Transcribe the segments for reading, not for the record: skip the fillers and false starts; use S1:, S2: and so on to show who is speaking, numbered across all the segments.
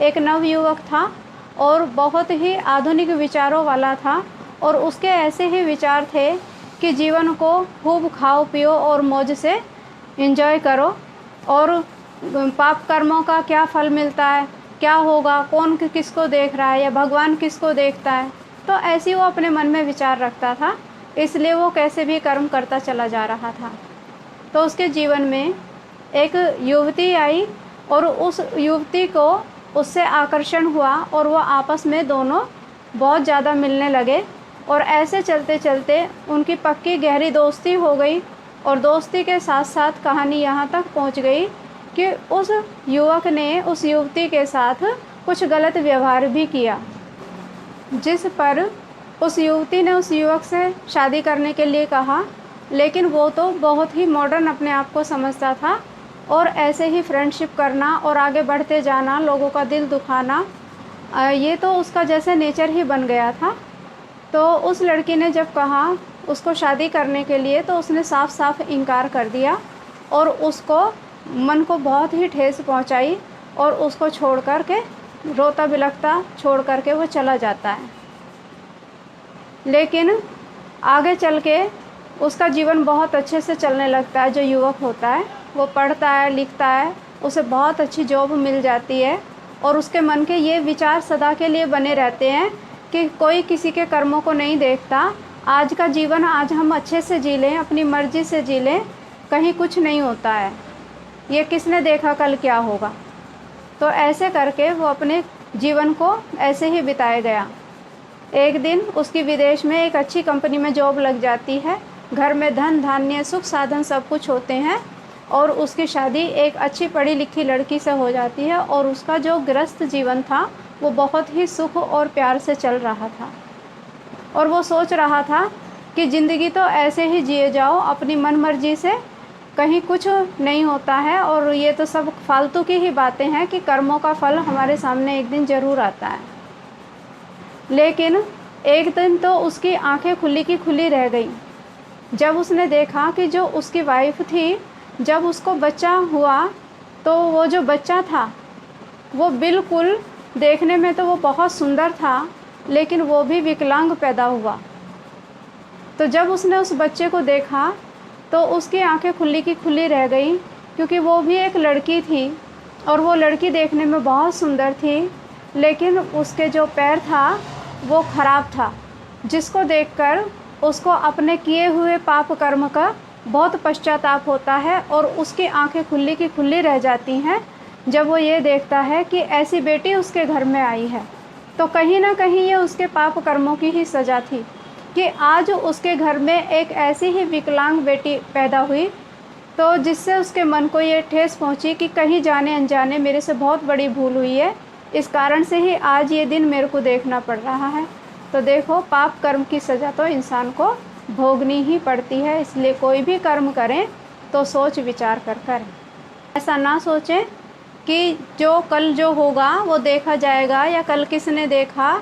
S1: एक नवयुवक था और बहुत ही आधुनिक विचारों वाला था और उसके ऐसे ही विचार थे कि जीवन को खूब खाओ पियो और मौज से एंजॉय करो और पाप कर्मों का क्या फल मिलता है, क्या होगा, कौन किसको देख रहा है या भगवान किसको देखता है। तो ऐसी वो अपने मन में विचार रखता था, इसलिए वो कैसे भी कर्म करता चला जा रहा था। तो उसके जीवन में एक युवती आई और उस युवती को उससे आकर्षण हुआ और वो आपस में दोनों बहुत ज़्यादा मिलने लगे और ऐसे चलते चलते उनकी पक्की गहरी दोस्ती हो गई। और दोस्ती के साथ साथ कहानी यहाँ तक पहुँच गई कि उस युवक ने उस युवती के साथ कुछ गलत व्यवहार भी किया, जिस पर उस युवती ने उस युवक से शादी करने के लिए कहा, लेकिन वो तो बहुत ही मॉडर्न अपने आप को समझता था और ऐसे ही फ्रेंडशिप करना और आगे बढ़ते जाना, लोगों का दिल दुखाना, ये तो उसका जैसे नेचर ही बन गया था। तो उस लड़की ने जब कहा उसको शादी करने के लिए तो उसने साफ साफ इनकार कर दिया और उसको मन को बहुत ही ठेस पहुंचाई और उसको छोड़ कर के रोता बिलखता छोड़ कर के वो चला जाता है। लेकिन आगे चल के उसका जीवन बहुत अच्छे से चलने लगता है। जो युवक होता है वो पढ़ता है, लिखता है, उसे बहुत अच्छी जॉब मिल जाती है और उसके मन के ये विचार सदा के लिए बने रहते हैं कि कोई किसी के कर्मों को नहीं देखता, आज का जीवन आज हम अच्छे से जी लें, अपनी मर्ज़ी से जी लें, कहीं कुछ नहीं होता है, ये किसने देखा कल क्या होगा। तो ऐसे करके वो अपने जीवन को ऐसे ही बिताए गया। एक दिन उसकी विदेश में एक अच्छी कंपनी में जॉब लग जाती है, घर में धन धान्य सुख साधन सब कुछ होते हैं और उसकी शादी एक अच्छी पढ़ी लिखी लड़की से हो जाती है और उसका जो गृहस्थ जीवन था वो बहुत ही सुख और प्यार से चल रहा था। और वो सोच रहा था कि ज़िंदगी तो ऐसे ही जिए जाओ अपनी मन मर्जी से, कहीं कुछ नहीं होता है और ये तो सब फालतू की ही बातें हैं कि कर्मों का फल हमारे सामने एक दिन ज़रूर आता है। लेकिन एक दिन तो उसकी आंखें खुली की खुली रह गई जब उसने देखा कि जो उसकी वाइफ थी, जब उसको बच्चा हुआ तो वो जो बच्चा था वो बिल्कुल देखने में तो वो बहुत सुंदर था, लेकिन वो भी विकलांग पैदा हुआ। तो जब उसने उस बच्चे को देखा तो उसकी आंखें खुली की खुली रह गई, क्योंकि वो भी एक लड़की थी और वो लड़की देखने में बहुत सुंदर थी, लेकिन उसके जो पैर था वो ख़राब था, जिसको देखकर उसको अपने किए हुए पाप कर्म का बहुत पश्चाताप होता है और उसकी आंखें खुली की खुली रह जाती हैं जब वो ये देखता है कि ऐसी बेटी उसके घर में आई है। तो कहीं ना कहीं ये उसके पाप कर्मों की ही सज़ा थी कि आज उसके घर में एक ऐसी ही विकलांग बेटी पैदा हुई, तो जिससे उसके मन को ये ठेस पहुंची कि कहीं जाने अनजाने मेरे से बहुत बड़ी भूल हुई है, इस कारण से ही आज ये दिन मेरे को देखना पड़ रहा है। तो देखो, पाप कर्म की सज़ा तो इंसान को भोगनी ही पड़ती है, इसलिए कोई भी कर्म करें तो सोच विचार कर करें। ऐसा ना सोचें कि जो कल जो होगा वो देखा जाएगा या कल किसने देखा,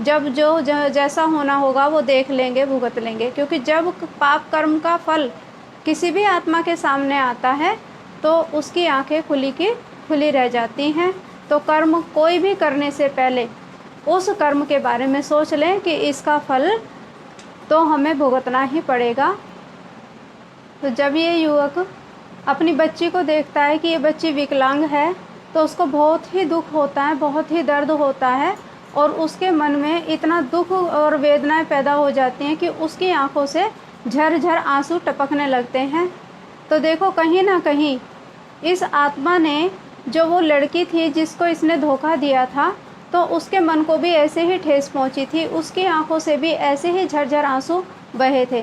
S1: जब जो जैसा होना होगा वो देख लेंगे, भुगत लेंगे। क्योंकि जब पाप कर्म का फल किसी भी आत्मा के सामने आता है तो उसकी आंखें खुली की खुली रह जाती हैं। तो कर्म कोई भी करने से पहले उस कर्म के बारे में सोच लें कि इसका फल तो हमें भुगतना ही पड़ेगा। तो जब ये युवक अपनी बच्ची को देखता है कि ये बच्ची विकलांग है तो उसको बहुत ही दुख होता है, बहुत ही दर्द होता है और उसके मन में इतना दुख और वेदनाएं पैदा हो जाती हैं कि उसकी आंखों से झरझर आंसू टपकने लगते हैं। तो देखो, कहीं ना कहीं इस आत्मा ने, जो वो लड़की थी जिसको इसने धोखा दिया था, तो उसके मन को भी ऐसे ही ठेस पहुंची थी, उसकी आंखों से भी ऐसे ही झरझर आंसू बहे थे।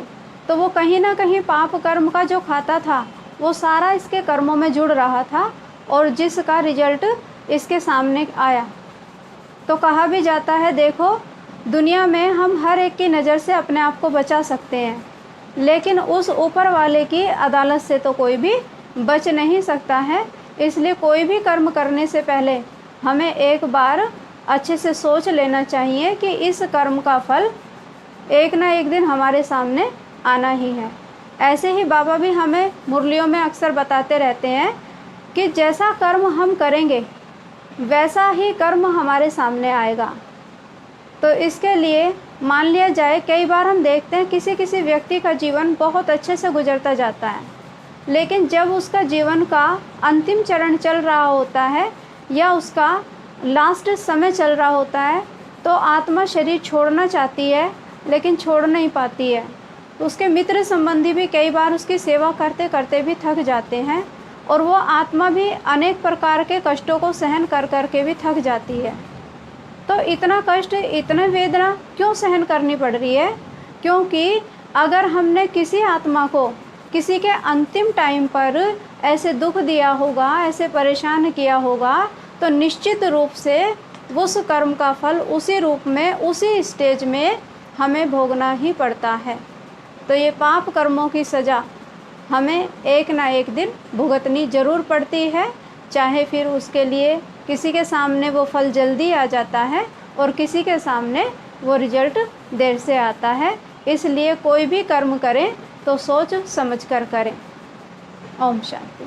S1: तो वो कहीं ना कहीं पाप कर्म का जो खाता था वो सारा इसके कर्मों में जुड़ रहा था और जिसका रिजल्ट इसके सामने आया। तो कहा भी जाता है, देखो, दुनिया में हम हर एक की नज़र से अपने आप को बचा सकते हैं, लेकिन उस ऊपर वाले की अदालत से तो कोई भी बच नहीं सकता है। इसलिए कोई भी कर्म करने से पहले हमें एक बार अच्छे से सोच लेना चाहिए कि इस कर्म का फल एक ना एक दिन हमारे सामने आना ही है। ऐसे ही बाबा भी हमें मुरलियों में अक्सर बताते रहते हैं कि जैसा कर्म हम करेंगे वैसा ही कर्म हमारे सामने आएगा। तो इसके लिए मान लिया जाए, कई बार हम देखते हैं किसी किसी व्यक्ति का जीवन बहुत अच्छे से गुजरता जाता है, लेकिन जब उसका जीवन का अंतिम चरण चल रहा होता है या उसका लास्ट समय चल रहा होता है, तो आत्मा शरीर छोड़ना चाहती है लेकिन छोड़ नहीं पाती है। उसके मित्र संबंधी भी कई बार उसकी सेवा करते करते भी थक जाते हैं, और वो आत्मा भी अनेक प्रकार के कष्टों को सहन कर कर के भी थक जाती है। तो इतना कष्ट, इतना वेदना क्यों सहन करनी पड़ रही है? क्योंकि अगर हमने किसी आत्मा को किसी के अंतिम टाइम पर ऐसे दुख दिया होगा, ऐसे परेशान किया होगा, तो निश्चित रूप से उस कर्म का फल उसी रूप में, उसी स्टेज में हमें भोगना ही पड़ता है। तो ये पाप कर्मों की सज़ा हमें एक ना एक दिन भुगतनी ज़रूर पड़ती है, चाहे फिर उसके लिए किसी के सामने वो फल जल्दी आ जाता है और किसी के सामने वो रिजल्ट देर से आता है। इसलिए कोई भी कर्म करें तो सोच समझ कर करें। ओम शांति।